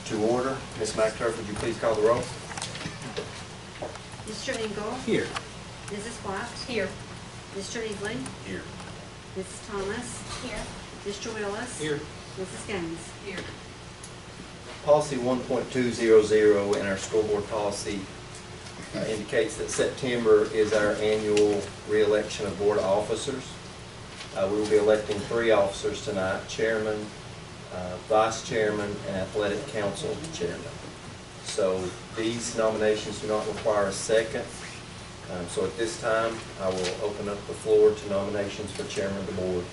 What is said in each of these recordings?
to order. Ms. McIntyre, would you please call the roll? Mr. Engel. Here. Mrs. White. Here. Mr. Eagley. Here. Mrs. Thomas. Here. Mr. Willis. Here. Mrs. Gaines. Here. Policy 1.200 in our school board policy indicates that September is our annual re-election of board officers. We will be electing 3 officers tonight: chairman, vice chairman, and athletic council chairman. So these nominations do not require a second. So at this time, I will open up the floor to nominations for chairman of the board.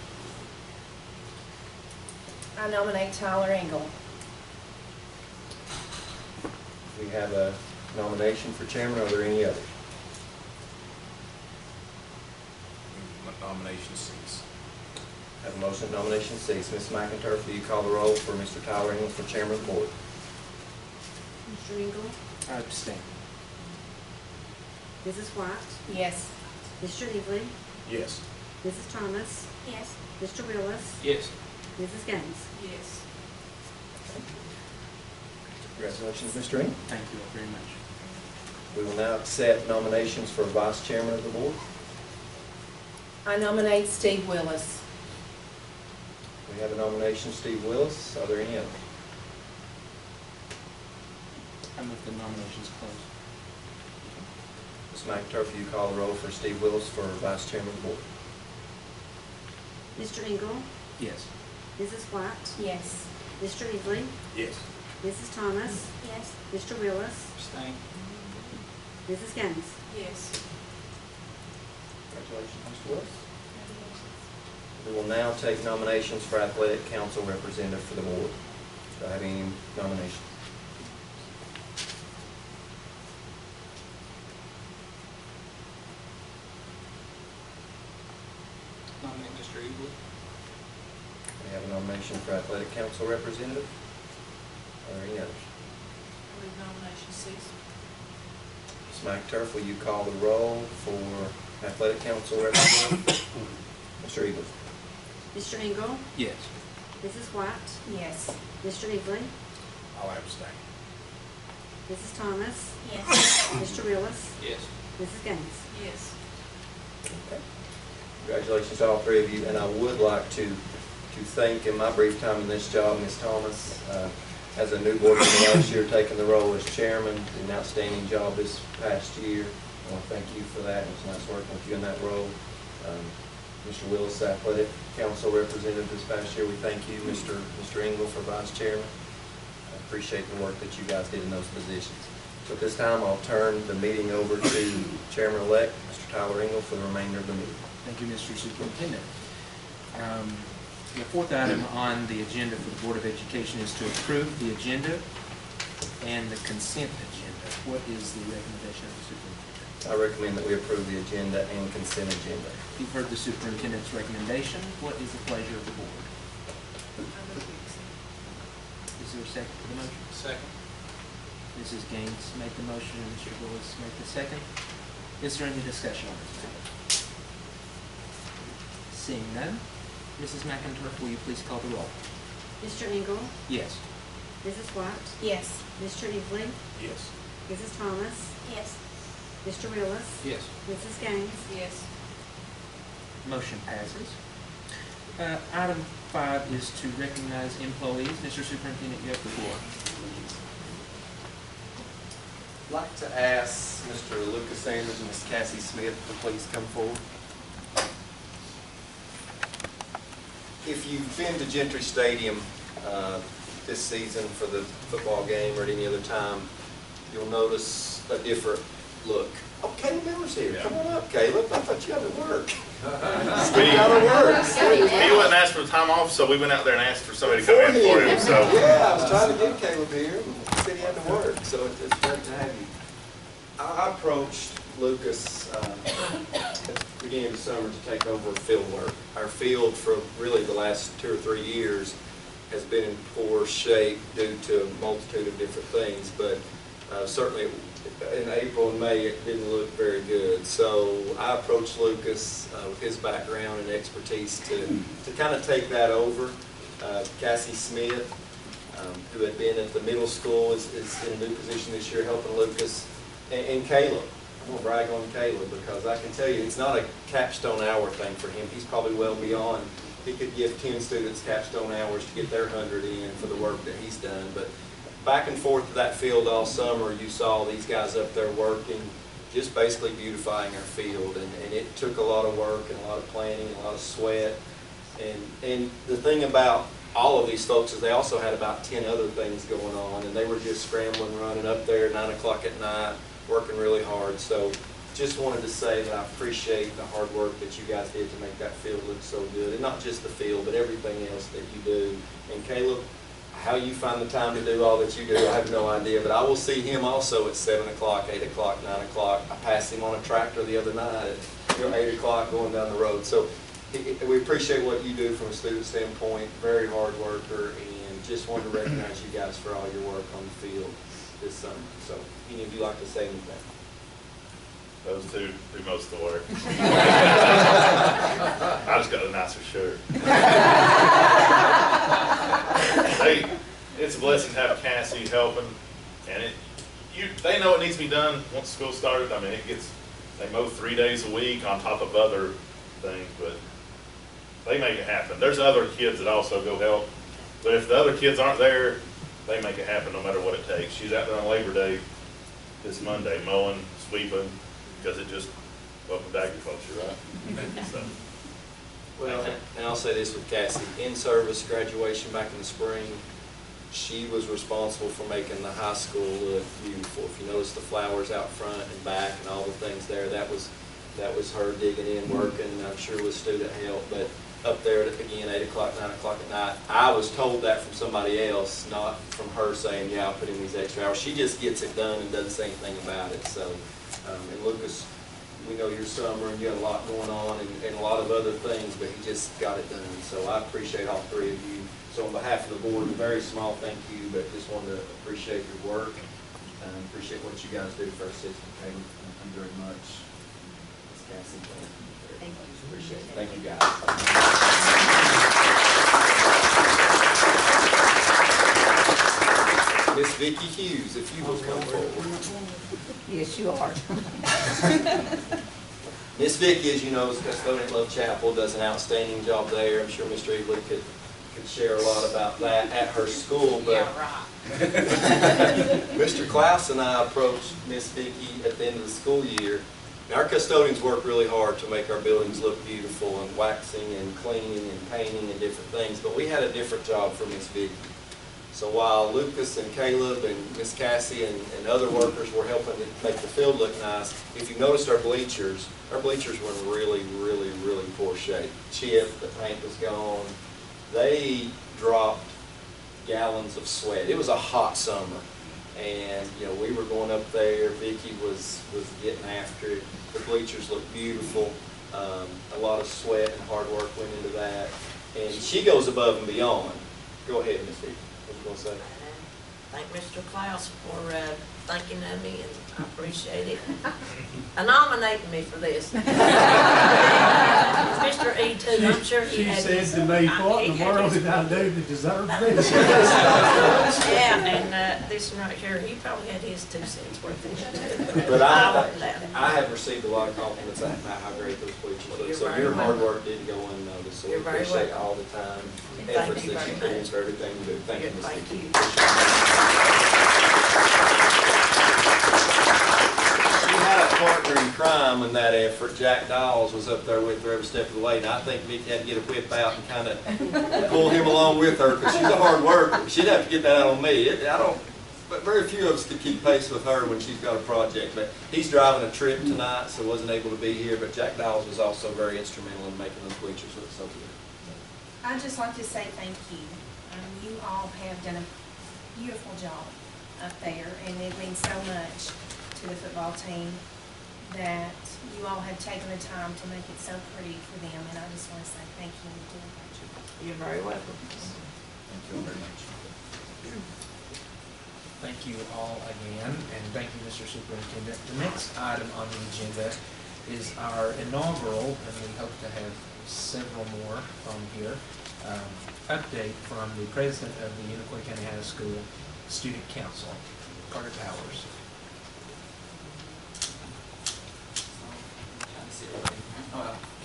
I nominate Tyler Engel. We have a nomination for chairman. Are there any others? Nomination cease. Have a motion, nomination cease. Ms. McIntyre, will you call the roll for Mr. Tyler Engel for chairman of the board? Mr. Engel. I abstain. Mrs. White. Yes. Mr. Eagley. Yes. Mrs. Thomas. Yes. Mr. Willis. Yes. Mrs. Gaines. Yes. Congratulations, Mr. Engel. Thank you all very much. We will now accept nominations for vice chairman of the board. I nominate Steve Willis. We have a nomination, Steve Willis. Are there any others? I move the nominations closed. Ms. McIntyre, will you call the roll for Steve Willis for vice chairman of the board? Mr. Engel. Yes. Mrs. White. Yes. Mr. Eagley. Yes. Mrs. Thomas. Yes. Mr. Willis. Abstain. Mrs. Gaines. Yes. Congratulations, Mr. Willis. We will now take nominations for athletic council representative for the board. Do I have any nominations? Nominate Mr. Eagley. We have a nomination for athletic council representative. Are there any others? I move nomination cease. Ms. McIntyre, will you call the roll for athletic council representative? Mr. Eagley. Mr. Engel. Yes. Mrs. White. Yes. Mr. Eagley. I'll abstain. Mrs. Thomas. Yes. Mr. Willis. Yes. Mrs. Gaines. Yes. Okay. Congratulations to all 3 of you, and I would like to thank, in my brief time in this job, Ms. Thomas, as a new board member last year, taking the role as chairman, did an outstanding job this past year. I want to thank you for that. It was nice working with you in that role. Mr. Willis, athletic council representative this past year, we thank you. Mr. Engel for vice chairman. I appreciate the work that you guys did in those positions. So at this time, I'll turn the meeting over to Chairman-elect, Mr. Tyler Engel, for the remainder of the meeting. Thank you, Mr. Superintendent. The 4th item on the agenda for the Board of Education is to approve the agenda and the consent agenda. What is the recommendation of the superintendent? I recommend that we approve the agenda and consent agenda. You've heard the superintendent's recommendation. What is the pleasure of the board? Is there a second to the motion? Second. Mrs. Gaines made the motion and Mr. Willis made the second. Is there any discussion on this matter? Seeing none, Mrs. McIntyre, will you please call the roll? Mr. Engel. Yes. Mrs. White. Yes. Mr. Eagley. Yes. Mrs. Thomas. Yes. Mr. Willis. Yes. Mrs. Gaines. Yes. Motion passes. Item 5 is to recognize employees. Mr. Superintendent, you have the floor. I'd like to ask Mr. Lucas Sanders and Ms. Cassie Smith to please come forward. If you've been to Gentry Stadium this season for the football game or at any other time, you'll notice a different look. Oh, Caleb Miller's here. Come on up, Caleb. I thought you had to work. You got to work. He wasn't asked for time off, so we went out there and asked for somebody to come in for him. So Yeah, I was trying to get Caleb here. He said he had to work, so it's great to have you. I approached Lucas at the beginning of the summer to take over field work. Our field for really the last 2 or 3 years has been in poor shape due to a multitude of different things, but certainly in April and May it didn't look very good. So I approached Lucas with his background and expertise to kind of take that over. Cassie Smith who had been at the middle school, is in a new position this year helping Lucas, and Caleb. I'm going to brag on Caleb because I can tell you it's not a capstone hour thing for him. He's probably well beyond. He could give 10 students capstone hours to get their 100 in for the work that he's done. But back and forth to that field all summer, you saw these guys up there working, just basically beautifying our field. And it took a lot of work and a lot of planning and a lot of sweat. And the thing about all of these folks is they also had about 10 other things going on, and they were just scrambling, running up there at 9 o'clock at night, working really hard. So just wanted to say that I appreciate the hard work that you guys did to make that field look so good. And not just the field, but everything else that you do. And Caleb, how you find the time to do all that you do, I have no idea. But I will see him also at 7 o'clock, 8 o'clock, 9 o'clock. I passed him on a tractor the other night at 8 o'clock going down the road. So we appreciate what you do from a student standpoint. Very hard worker, and just wanted to recognize you guys for all your work on the field this summer. So any of you like to say anything? Those two do most of the work. I just got a nicer shirt. Hey, it's a blessing to have Cassie helping, and they know it needs to be done once school started. I mean, they mow 3 days a week on top of other things, but they make it happen. There's other kids that also go help, but if the other kids aren't there, they make it happen no matter what it takes. She's out there on Labor Day this Monday mowing, sweeping, because it just, welcome to agriculture, right? So. Well, and I'll say this with Cassie, in-service graduation back in the spring, she was responsible for making the high school look beautiful. If you notice the flowers out front and back and all the things there, that was her digging in, working, I'm sure with student help. But up there again, 8 o'clock, 9 o'clock at night, I was told that from somebody else, not from her saying, yeah, I'll put in these extra hours. She just gets it done and doesn't say anything about it. So, and Lucas, we know your summer and you had a lot going on and a lot of other things, but he just got it done. So I appreciate all three of you. So on behalf of the board, a very small thank you, but just wanted to appreciate your work and appreciate what you guys do for our system. Thank you very much. Ms. Cassie, thank you. Appreciate it. Thank you, guys. Miss Vicki Hughes, if you will come forward. Yes, you are. Miss Vicki, as you know, is custodian at Love Chapel, does an outstanding job there. I'm sure Mr. Eagley could share a lot about that at her school. But Yeah, right. Mr. Klaus and I approached Miss Vicki at the end of the school year. And our custodians work really hard to make our buildings look beautiful and waxing and cleaning and painting and different things. But we had a different job for Miss Vicki. So while Lucas and Caleb and Miss Cassie and other workers were helping to make the field look nice, if you noticed our bleachers were in really, really, really poor shape. Chipped, the paint was gone. They dropped gallons of sweat. It was a hot summer. And, you know, we were going up there. Vicki was getting after it. The bleachers looked beautiful. A lot of sweat and hard work went into that. And she goes above and beyond. Go ahead, Miss Vicki. What you going to say? Thank Mr. Klaus for thinking of me, and I appreciate it. Nominating me for this. Mr. E too, I'm sure he She had said his, to me, what in he the had world his- did I do to deserve this? Yeah, and this one right here, he probably had his 2 cents worth of it. But I wouldn't doubt it. I have received a lot of compliments about how great those bleachers Well, look. you're So very your hard welcome. work did go unnoticed. So we You're very appreciate welcome. all the time, And efforts thank you that you very put in much. for everything you do. Thank you, Ms. Thank Vicki. you. She had a partner in crime in that effort. Jack Dawes was up there with her every step of the way, and I think Vicki had to get a whip out and kind of pull him along with her because she's a hard worker. She'd have to get that out on me. But very few of us could keep pace with her when she's got a project. But he's driving a trip tonight, so wasn't able to be here. But Jack Dawes was also very instrumental in making those bleachers look so good. I'd just like to say thank you. You all have done a beautiful job up there, and it means so much to the football team that you all have taken the time to make it so pretty for them, and I just want to say thank you. You're doing a great job. You're very welcome. Thank you very much. Thank you all again, and thank you, Mr. Superintendent. The next item on the agenda is our inaugural, and we hope to have several more from here, update from the president of the Unicoi County High School Student Council, Carter Powers.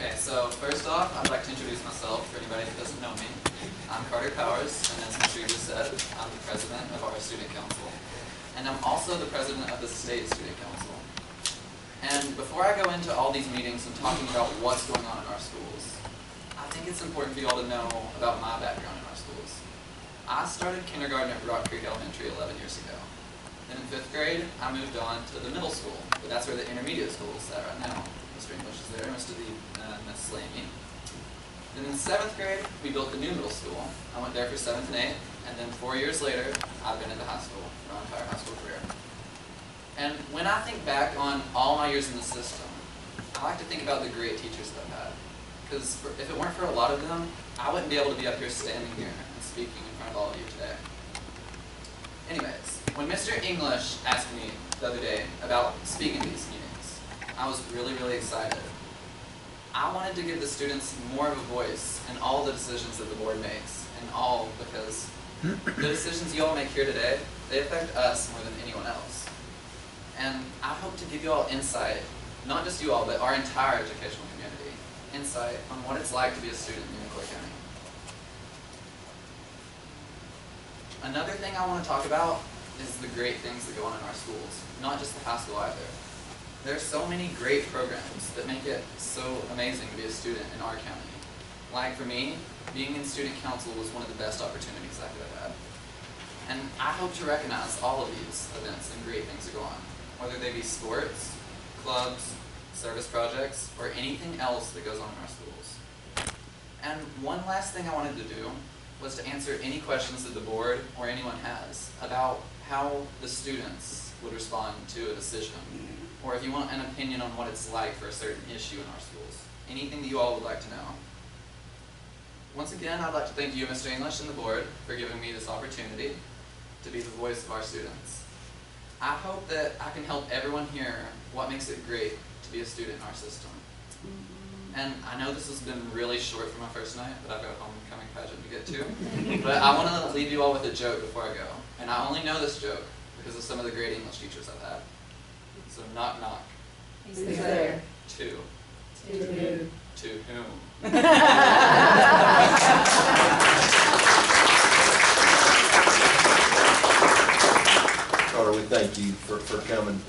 Okay, so first off, I'd like to introduce myself for anybody who doesn't know me. I'm Carter Powers, and as Mr. Eager said, I'm the president of our student council. And I'm also the president of the state student council. And before I go into all these meetings and talking about what's going on in our schools, I think it's important for you all to know about my background in our schools. I started kindergarten at Rock Creek Elementary 11 years ago. Then in 5th grade, I moved on to the middle school, but that's where the intermediate school is at right now. Mr. English is there, Mr. Lee, Miss Slamey. Then in 7th grade, we built the new middle school. I went there for 7th and 8th, and then 4 years later, I've been at the high school for my entire high school career. And when I think back on all my years in the system, I like to think about the great teachers that I've had. Because if it weren't for a lot of them, I wouldn't be able to be up here standing here and speaking in front of all of you today. Anyways, when Mr. English asked me the other day about speaking at these meetings, I was really, really excited. I wanted to give the students more of a voice in all the decisions that the board makes, and all because the decisions you all make here today, they affect us more than anyone else. And I hope to give you all insight, not just you all, but our entire educational community, insight on what it's like to be a student in Unicoi County. Another thing I want to talk about is the great things that go on in our schools, not just the high school either. There are so many great programs that make it so amazing to be a student in our county. Like for me, being in student council was one of the best opportunities I could have had. And I hope to recognize all of these events and great things that go on, whether they be sports, clubs, service projects, or anything else that goes on in our schools. And one last thing I wanted to do was to answer any questions that the board or anyone has about how the students would respond to a decision, or if you want an opinion on what it's like for a certain issue in our schools. Anything that you all would like to know. Once again, I'd like to thank you, Mr. English, and the board for giving me this opportunity to be the voice of our students. I hope that I can help everyone hear what makes it great to be a student in our system. And I know this has been really short for my first night, but I've got a homecoming pageant to get to. But I want to leave you all with a joke before I go. And I only know this joke because of some of the great English teachers I've had. So knock knock. Who's there? To. To who? To whom? Carter, we thank you for coming.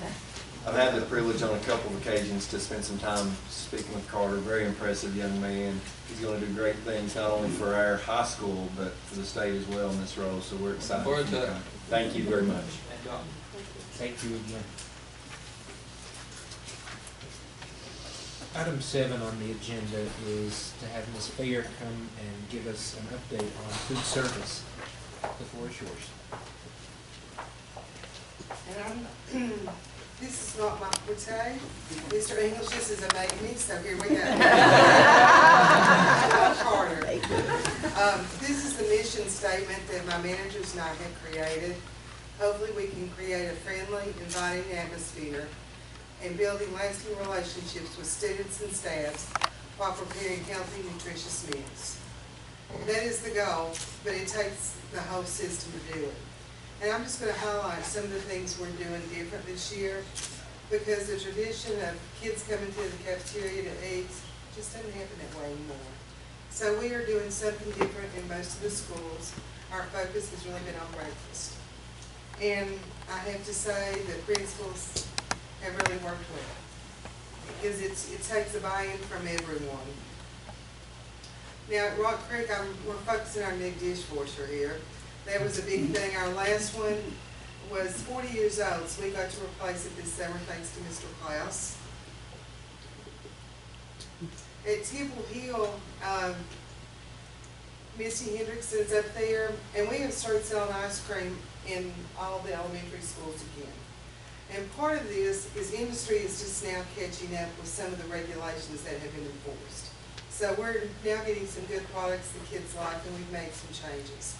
I've had the privilege on a couple of occasions to spend some time speaking with Carter. Very impressive young man. He's going to do great things not only for our high school, but for the state as well in this role. So we're excited. Forward for you to to it. come. Thank you very much. Thank you again. Item 7 on the agenda is to have Ms. Fair come and give us an update on food service. The floor is yours. This is not my forte. Mr. English, this is a made me, so here we go. Carter. This is the mission statement that my managers and I have created. Hopefully we can create a friendly, inviting atmosphere and building lasting relationships with students and staffs while preparing healthy, nutritious meals. That is the goal, but it takes the whole system to do it. And I'm just going to highlight some of the things we're doing different this year, because the tradition of kids coming to the cafeteria to eat just doesn't happen that way anymore. So we are doing something different in most of the schools. Our focus has really been on breakfast. And I have to say that principals have really worked well, because it takes a buy-in from everyone. Now at Rock Creek, we're focusing on our new dishwasher here. That was a big thing. Our last one was 40 years old, so we got to replace it this summer thanks to Mr. Klaus. At Temple Hill, Missy Hendrickson's up there, and we have started selling ice cream in all the elementary schools again. And part of this is industry is just now catching up with some of the regulations that have been enforced. So we're now getting some good products the kids like, and we've made some changes.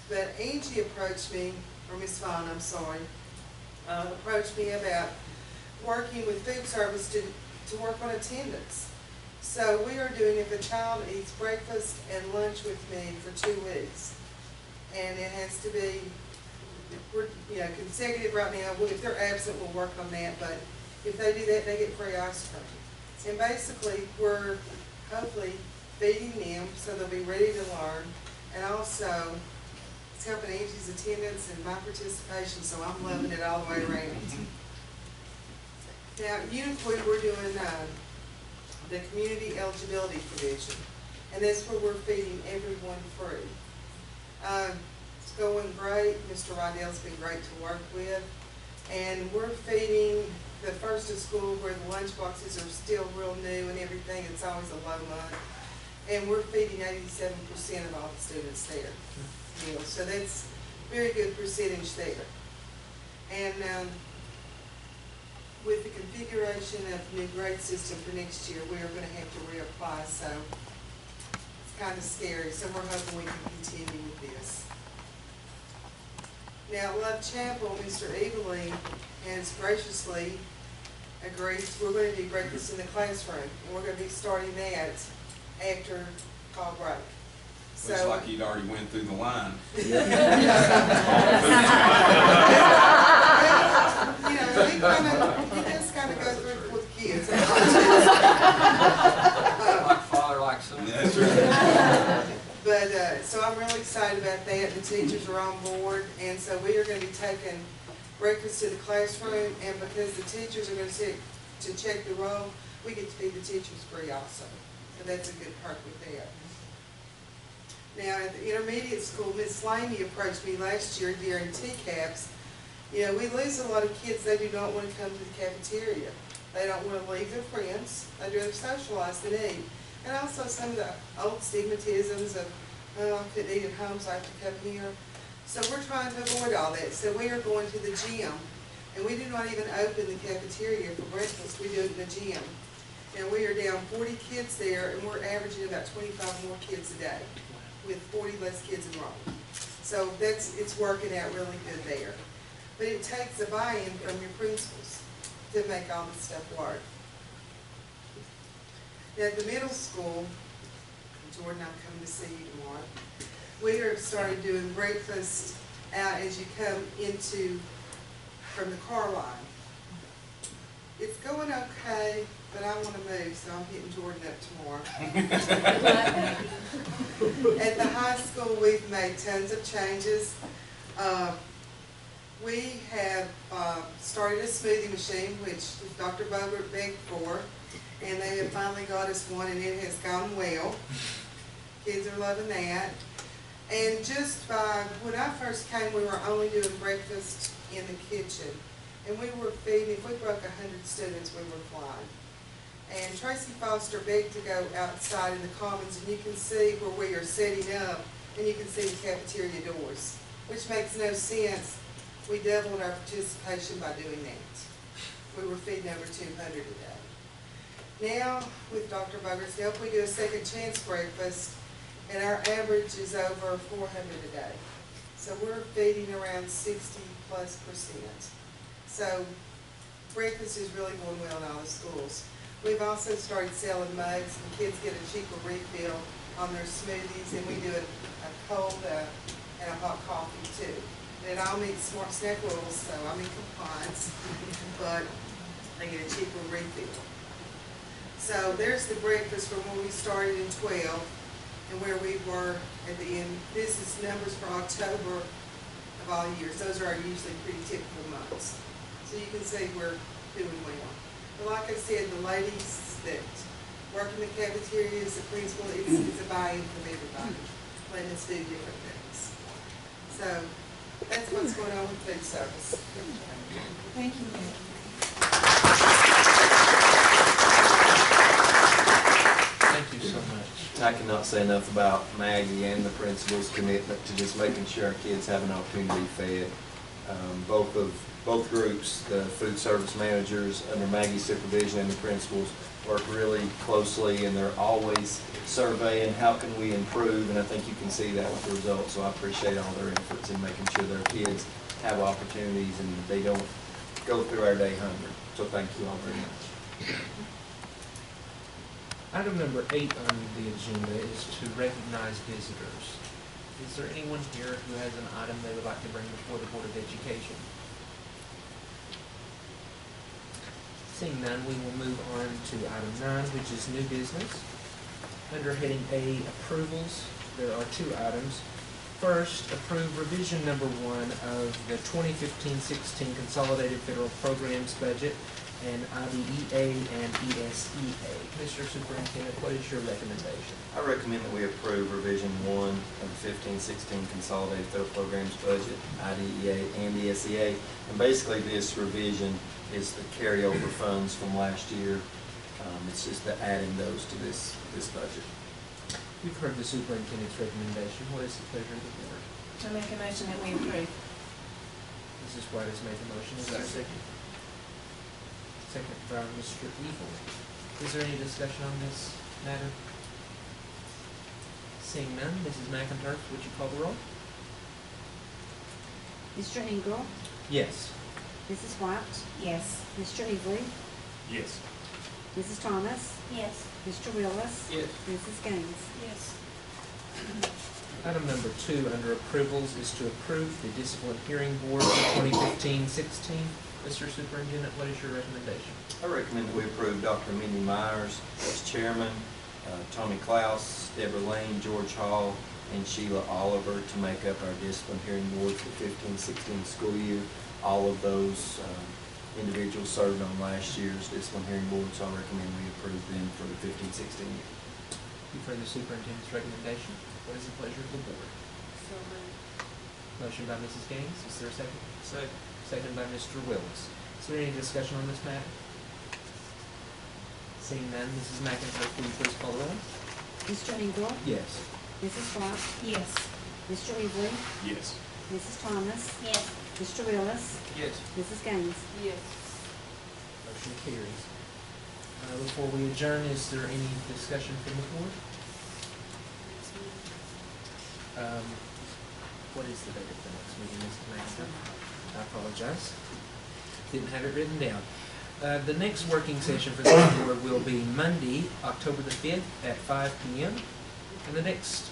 But Angie approached me, or Miss Vaughn, I'm sorry, approached me about working with food service to work on attendance. So we are doing, if a child eats breakfast and lunch with me for 2 weeks, and it has to be, consecutive right now. If they're absent, we'll work on that, but if they do that, they get free ice cream. And basically, we're hopefully feeding them so they'll be ready to learn, and also it's helping Angie's attendance and my participation, so I'm loving it all the way around. Now, at Unicoi, we're doing the Community Eligibility Commission, and that's where we're feeding everyone free. It's going great. Mr. Rydell's been great to work with, and we're feeding the first of school where the lunch boxes are still real new and everything. It's always a low month, and we're feeding 87% of all the students there. So that's a very good percentage there. And with the configuration of the new grade system for next year, we are going to have to reapply, so it's kind of scary. So we're hoping we can continue with this. Now, Love Chapel, Mr. Evelyn has graciously agreed we're going to do breakfast in the classroom, and we're going to be starting that after fall break. Looks like you'd already went through the line. We just kind of go through it with kids. Like father, like son. That's right. But, so I'm really excited about that. The teachers are on board, and so we are going to be taking breakfast to the classroom, and because the teachers are going to check the roll, we get to feed the teachers free also. So that's a good perk with that. Now, at the intermediate school, Miss Laney approached me last year during TCAPS. We lose a lot of kids. They do not want to come to the cafeteria. They don't want to leave their friends. They'd rather socialize than eat. And also some of the old stigmatisms of, oh, I couldn't eat at home, so I have to come here. So we're trying to avoid all that. So we are going to the gym. And we do not even open the cafeteria for breakfast. We do it in the gym. And we are down 40 kids there, and we're averaging about 25 more kids a day, with 40 less kids enrolled. So it's working out really good there. But it takes a buy-in from your principals to make all this stuff work. Now, at the middle school, Jordan, I'm coming to see you tomorrow. We are starting doing breakfast out as you come from the car line. It's going okay, but I want to move, so I'm hitting Jordan up tomorrow. At the high school, we've made tons of changes. We have started a smoothie machine, which Dr. Bogert begged for, and they have finally got us one, and it has gone well. Kids are loving that. And just when I first came, we were only doing breakfast in the kitchen. And we were feeding, if we broke 100 students, we were flying. And Tracy Foster begged to go outside in the commons, and you can see where we are setting up, and you can see the cafeteria doors, which makes no sense. We doubled our participation by doing that. We were feeding over 200 a day. Now, with Dr. Boger's help, we do a second chance breakfast, and our average is over 400 a day. So we're feeding around 60+%. So breakfast is really going well in all the schools. We've also started selling mugs, and kids get a cheaper refill on their smoothies, and we do a cold and a hot coffee too. It all meets smart snack rules, so I'm in compliance, but they get a cheaper refill. So there's the breakfast from when we started in 12 and where we were at the end. This is numbers for October of all years. Those are usually pretty typical months. So you can see we're doing well. But like I said, the ladies that work in the cafeterias, the principal, it's a buy-in from everybody, letting us do different things. So that's what's going on with food service. Thank you. Thank you so much. I cannot say enough about Maggie and the principal's commitment to just making sure our kids have an opportunity to be fed. Both groups, the food service managers under Maggie's supervision and the principals, work really closely, and they're always surveying how can we improve, and I think you can see that with the results. So I appreciate all their efforts in making sure their kids have opportunities and they don't go through our day hungry. So thank you all very much. Item number 8 on the agenda is to recognize visitors. Is there anyone here who has an item they would like to bring before the Board of Education? Seeing none, we will move on to item 9, which is new business. Under heading A, approvals, there are 2 items. First, approve revision number 1 of the 2015-16 Consolidated Federal Programs Budget and IDEA and ESEA. Mr. Superintendent, what is your recommendation? I recommend that we approve revision 1 of the 15-16 Consolidated Federal Programs Budget, IDEA and ESEA. And basically this revision is the carryover funds from last year. It's just the adding those to this budget. We've heard the superintendent's recommendation. What is the pleasure of the board? I make a motion that we approve. Mrs. White has made the motion. Is there a second? Second by Mr. Eagle. Is there any discussion on this matter? Seeing none, Mrs. McIntyre, would you call the roll? Mr. Engel, Yes. Mrs. White, Yes. Mr. Eagley, Yes. Mrs. Thomas, Yes. Mr. Willis, Yes. Mrs. Gaines. Yes. Item number 2 under approvals is to approve the Discipline Hearing Board for 2015-16. Mr. Superintendent, what is your recommendation? I recommend that we approve Dr. Mindy Myers as chairman, Tommy Klaus, Deborah Lane, George Hall, and Sheila Oliver to make up our Discipline Hearing Board for the 15-16 school year. All of those individuals served on last year's Discipline Hearing Board, so I recommend we approve them for the 15-16 year. You've heard the superintendent's recommendation. What is the pleasure of the board? So moved. Motion by Mrs. Gaines. Is there a second? Second. Second by Mr. Willis. Is there any discussion on this matter? Seeing none, Mrs. McIntyre, will you please call the roll? Mr. Engel, Yes. Mrs. White, Yes. Mr. Eagley, Yes. Mrs. Thomas, Yes. Mr. Willis, Yes. Mrs. Gaines. Yes. Motion carries. Before we adjourn, is there any discussion from the board? What is the date of the next meeting, Mr. McIntyre? I apologize. Didn't have it written down. The next working session for the board will be Monday, October the 5th at 5 p.m. And the next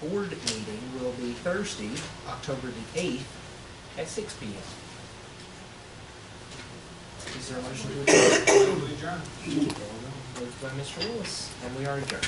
board meeting will be Thursday, October the 8th at 6 p.m. Is there a motion to adjourn? Adjourn. Moved by Mr. Willis, and we are adjourned.